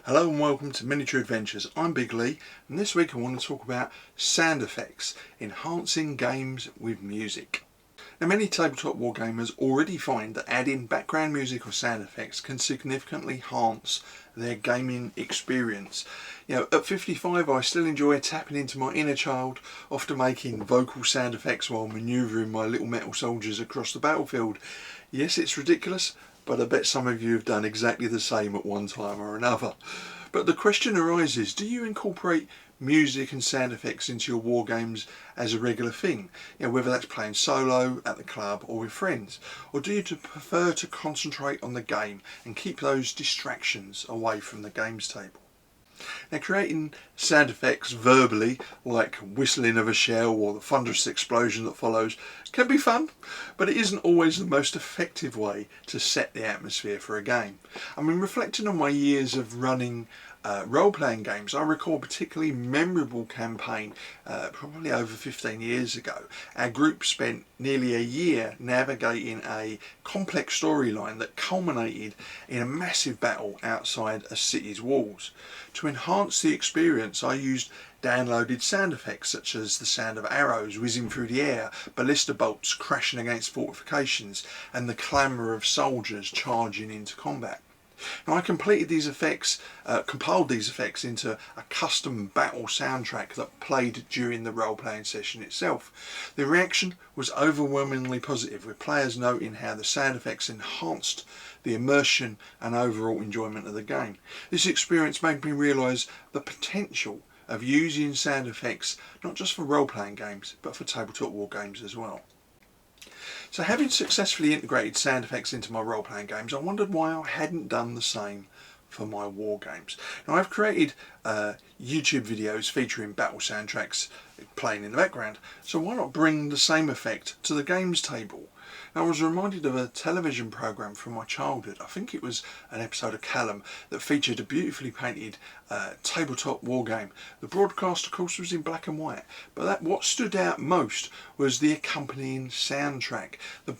Hello and welcome to Miniature Adventures. I'm Big Lee, and this week I want to talk about sound effects, enhancing games with music. Now, many tabletop wargamers already find that adding background music or sound effects can significantly enhance their gaming experience. At 55 I still enjoy tapping into my inner child, often making vocal sound effects while manoeuvring my little metal soldiers across the battlefield. Yes, it's ridiculous, but I bet some of you have done exactly the same at one time or another. But the question arises, do you incorporate music and sound effects into your war games as a regular thing? Whether that's playing solo, at the club or with friends. Or do you prefer to concentrate on the game and keep those distractions away from the games table? Now, creating sound effects verbally, like whistling of a shell or the thunderous explosion that follows, can be fun, but it isn't always the most effective way to set the atmosphere for a game. Reflecting on my years of running role-playing games, I recall a particularly memorable campaign probably over 15 years ago. Our group spent nearly a year navigating a complex storyline that culminated in a massive battle outside a city's walls. To enhance the experience, I used downloaded sound effects such as the sound of arrows whizzing through the air, ballista bolts crashing against fortifications, and the clamour of soldiers charging into combat. Now, I compiled these effects into a custom battle soundtrack that played during the role-playing session itself. The reaction was overwhelmingly positive, with players noting how the sound effects enhanced the immersion and overall enjoyment of the game. This experience made me realise the potential of using sound effects not just for role-playing games but for tabletop war games as well. So, having successfully integrated sound effects into my role-playing games, I wondered why I hadn't done the same for my war games. Now, I've created YouTube videos featuring battle soundtracks playing in the background, so why not bring the same effect to the games table? Now, I was reminded of a television programme from my childhood. I think it was an episode of Callum that featured a beautifully painted tabletop war game. The broadcast, of course, was in black and white, but what stood out most was the accompanying soundtrack. The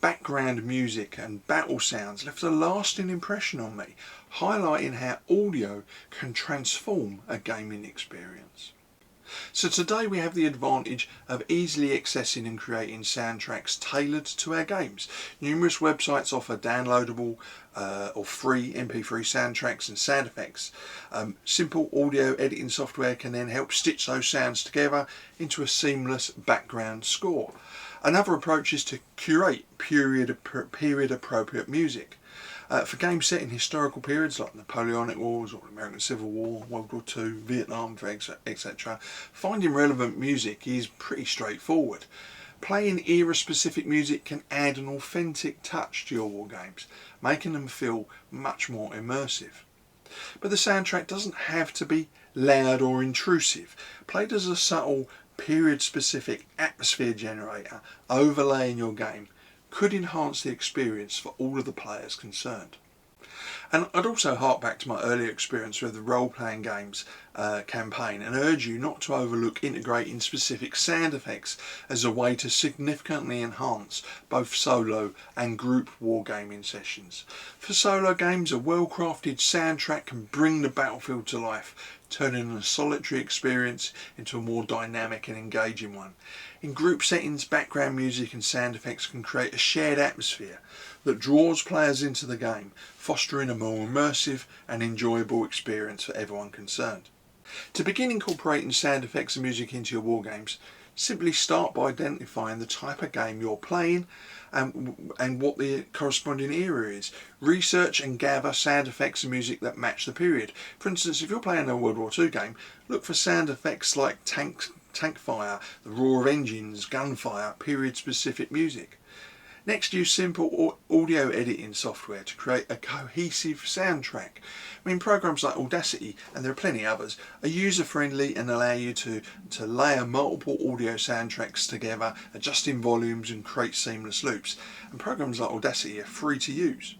background music and battle sounds left a lasting impression on me, highlighting how audio can transform a gaming experience. So today we have the advantage of easily accessing and creating soundtracks tailored to our games. Numerous websites offer downloadable or free MP3 soundtracks and sound effects. Simple audio editing software can then help stitch those sounds together into a seamless background score. Another approach is to curate period appropriate music. For games set in historical periods like Napoleonic Wars or American Civil War, World War II, Vietnam, etc., finding relevant music is pretty straightforward. Playing era-specific music can add an authentic touch to your war games, making them feel much more immersive. But the soundtrack doesn't have to be loud or intrusive. Played as a subtle, period-specific atmosphere generator overlaying your game could enhance the experience for all of the players concerned. And I'd also hark back to my earlier experience with the role-playing games campaign and urge you not to overlook integrating specific sound effects as a way to significantly enhance both solo and group wargaming sessions. For solo games, a well-crafted soundtrack can bring the battlefield to life, turning a solitary experience into a more dynamic and engaging one. In group settings, background music and sound effects can create a shared atmosphere that draws players into the game, fostering a more immersive and enjoyable experience for everyone concerned. To begin incorporating sound effects and music into your war games, simply start by identifying the type of game you're playing and what the corresponding era is. Research and gather sound effects and music that match the period. For instance, if you're playing a World War II game, look for sound effects like tank fire, the roar of engines, gunfire, period-specific music. Next, use simple audio editing software to create a cohesive soundtrack. Programs like Audacity, and there are plenty others, are user-friendly and allow you to layer multiple audio soundtracks together, adjusting volumes and create seamless loops. And programs like Audacity are free to use.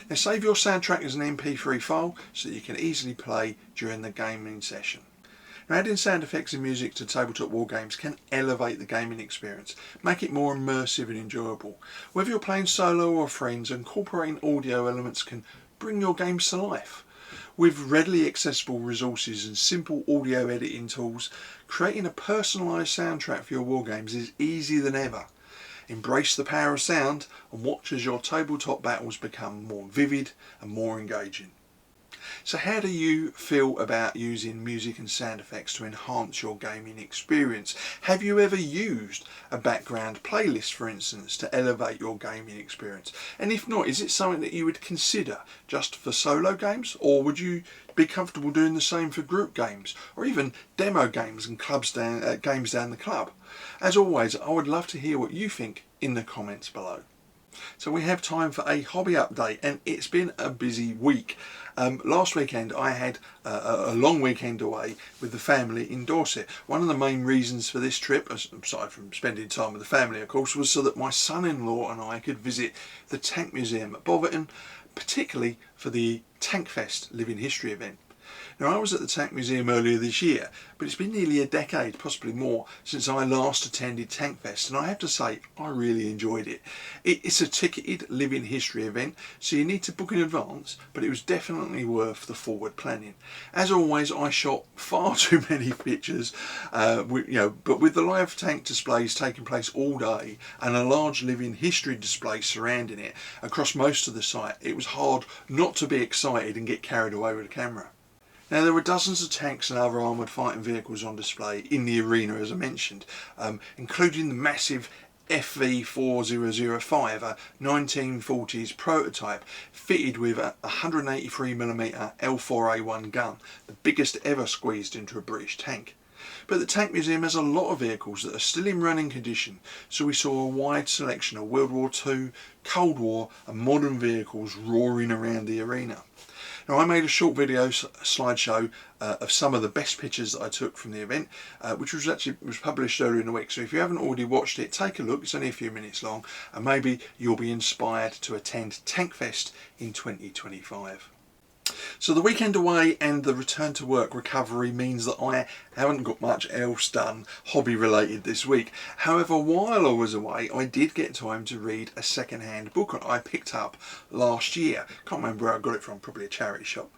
Now, save your soundtrack as an MP3 file so that you can easily play during the gaming session. Now, adding sound effects and music to tabletop war games can elevate the gaming experience, make it more immersive and enjoyable. Whether you're playing solo or friends, incorporating audio elements can bring your games to life. With readily accessible resources and simple audio editing tools, creating a personalised soundtrack for your wargames is easier than ever. Embrace the power of sound and watch as your tabletop battles become more vivid and more engaging. So how do you feel about using music and sound effects to enhance your gaming experience? Have you ever used a background playlist, for instance, to elevate your gaming experience? And if not, is it something that you would consider just for solo games, or would you be comfortable doing the same for group games, or even demo games and games down the club? As always, I would love to hear what you think in the comments below. So we have time for a hobby update, and it's been a busy week. Last weekend I had a long weekend away with the family in Dorset. One of the main reasons for this trip, aside from spending time with the family of course, was so that my son-in-law and I could visit the Tank Museum at Boverton, particularly for the Tankfest Living History event. Now, I was at the Tank Museum earlier this year, but it's been nearly a decade, possibly more, since I last attended Tankfest, and I have to say I really enjoyed it. It's a ticketed living history event, so you need to book in advance, but it was definitely worth the forward planning. As always, I shot far too many pictures, but with the live tank displays taking place all day and a large living history display surrounding it across most of the site, it was hard not to be excited and get carried away with the camera. Now, there were dozens of tanks and other armoured fighting vehicles on display in the arena, as I mentioned, including the massive FV4005, a 1940s prototype fitted with a 183mm L4A1 gun, the biggest ever squeezed into a British tank. But the Tank Museum has a lot of vehicles that are still in running condition, so we saw a wide selection of World War II, Cold War and modern vehicles roaring around the arena. Now, I made a short video slideshow of some of the best pictures that I took from the event, which was published earlier in the week. So if you haven't already watched it, take a look. It's only a few minutes long, and maybe you'll be inspired to attend Tankfest in 2025. So the weekend away and the return to work recovery means that I haven't got much else done hobby related this week. However, while I was away, I did get time to read a second-hand book I picked up last year. Can't remember where I got it from, probably a charity shop.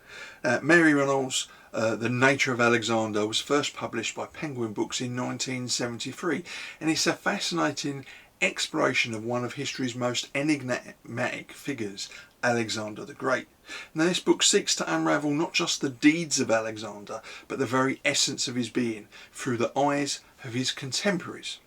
Mary Reynolds' The Nature of Alexander was first published by Penguin Books in 1973, and it's a fascinating exploration of one of history's most enigmatic figures, Alexander the Great. Now, this book seeks to unravel not just the deeds of Alexander, but the very essence of his being through the eyes of his contemporaries.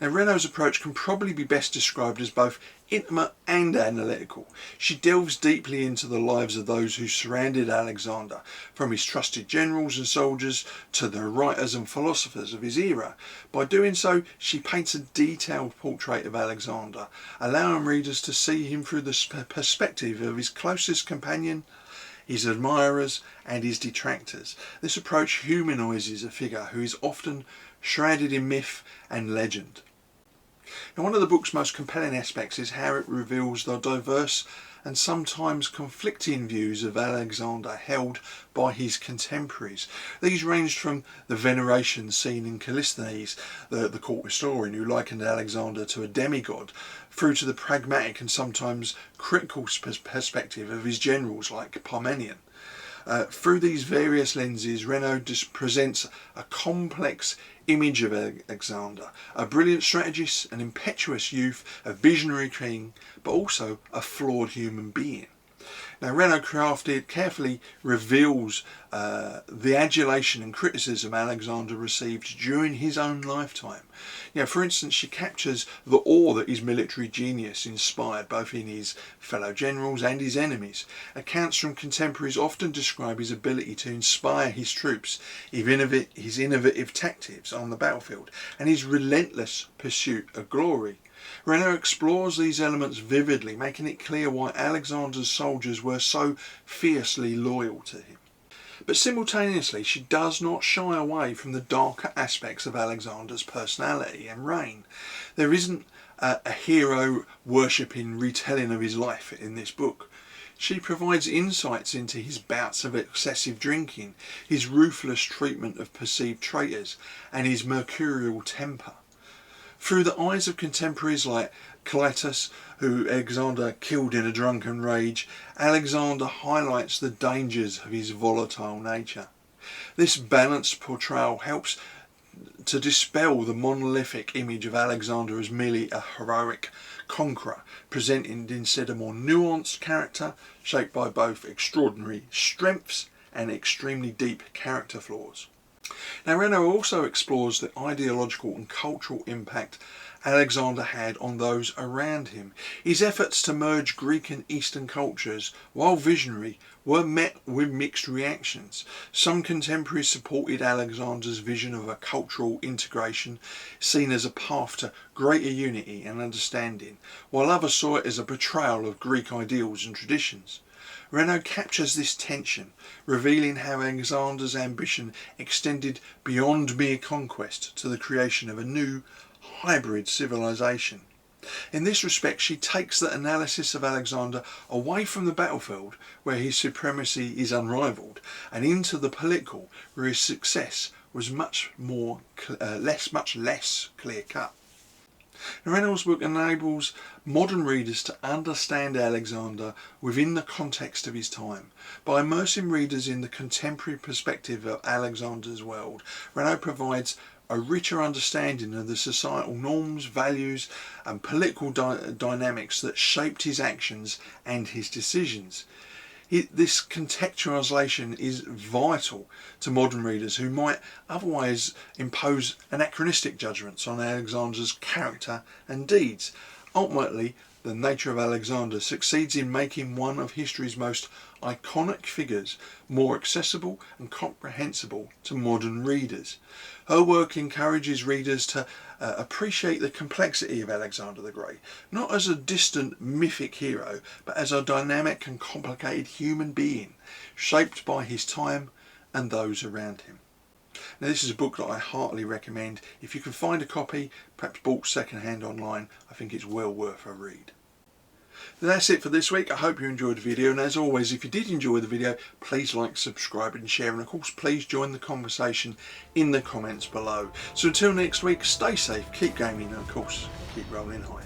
Now, Reynolds' approach can probably be best described as both intimate and analytical. She delves deeply into the lives of those who surrounded Alexander, from his trusted generals and soldiers to the writers and philosophers of his era. By doing so, she paints a detailed portrait of Alexander, allowing readers to see him through the perspective of his closest companion, his admirers and his detractors. This approach humanises a figure who is often shrouded in myth and legend. Now, one of the book's most compelling aspects is how it reveals the diverse and sometimes conflicting views of Alexander held by his contemporaries. These ranged from the veneration seen in Callisthenes, the court historian who likened Alexander to a demigod, through to the pragmatic and sometimes critical perspective of his generals like Parmenion. Through these various lenses, Reynolds presents a complex image of Alexander, a brilliant strategist, an impetuous youth, a visionary king, but also a flawed human being. Now, Reynolds carefully reveals the adulation and criticism Alexander received during his own lifetime. For instance, she captures the awe that his military genius inspired both in his fellow generals and his enemies. Accounts from contemporaries often describe his ability to inspire his troops, his innovative tactics on the battlefield, and his relentless pursuit of glory. Reynolds explores these elements vividly, making it clear why Alexander's soldiers were so fiercely loyal to him. But simultaneously, she does not shy away from the darker aspects of Alexander's personality and reign. There isn't a hero worshipping retelling of his life in this book. She provides insights into his bouts of excessive drinking, his ruthless treatment of perceived traitors, and his mercurial temper. Through the eyes of contemporaries like Cletus, who Alexander killed in a drunken rage, Alexander highlights the dangers of his volatile nature. This balanced portrayal helps to dispel the monolithic image of Alexander as merely a heroic conqueror, presenting instead a more nuanced character shaped by both extraordinary strengths and extremely deep character flaws. Now, Renaud also explores the ideological and cultural impact Alexander had on those around him. His efforts to merge Greek and Eastern cultures, while visionary, were met with mixed reactions. Some contemporaries supported Alexander's vision of a cultural integration, seen as a path to greater unity and understanding, while others saw it as a betrayal of Greek ideals and traditions. Renaud captures this tension, revealing how Alexander's ambition extended beyond mere conquest to the creation of a new, hybrid civilization. In this respect, she takes the analysis of Alexander away from the battlefield, where his supremacy is unrivaled, and into the political, where his success was much less clear-cut. Renaud's book enables modern readers to understand Alexander within the context of his time. By immersing readers in the contemporary perspective of Alexander's world, Renaud provides a richer understanding of the societal norms, values and political dynamics that shaped his actions and his decisions. This contextualisation is vital to modern readers who might otherwise impose anachronistic judgments on Alexander's character and deeds. Ultimately, the nature of Alexander succeeds in making one of history's most iconic figures more accessible and comprehensible to modern readers. Her work encourages readers to appreciate the complexity of Alexander the Great, not as a distant mythic hero, but as a dynamic and complicated human being, shaped by his time and those around him. Now, this is a book that I heartily recommend. If you can find a copy, perhaps bought second-hand online, I think it's well worth a read. That's it for this week. I hope you enjoyed the video, and as always, if you did enjoy the video, please like, subscribe and share, and of course please join the conversation in the comments below. So until next week, stay safe, keep gaming, and of course keep rolling high.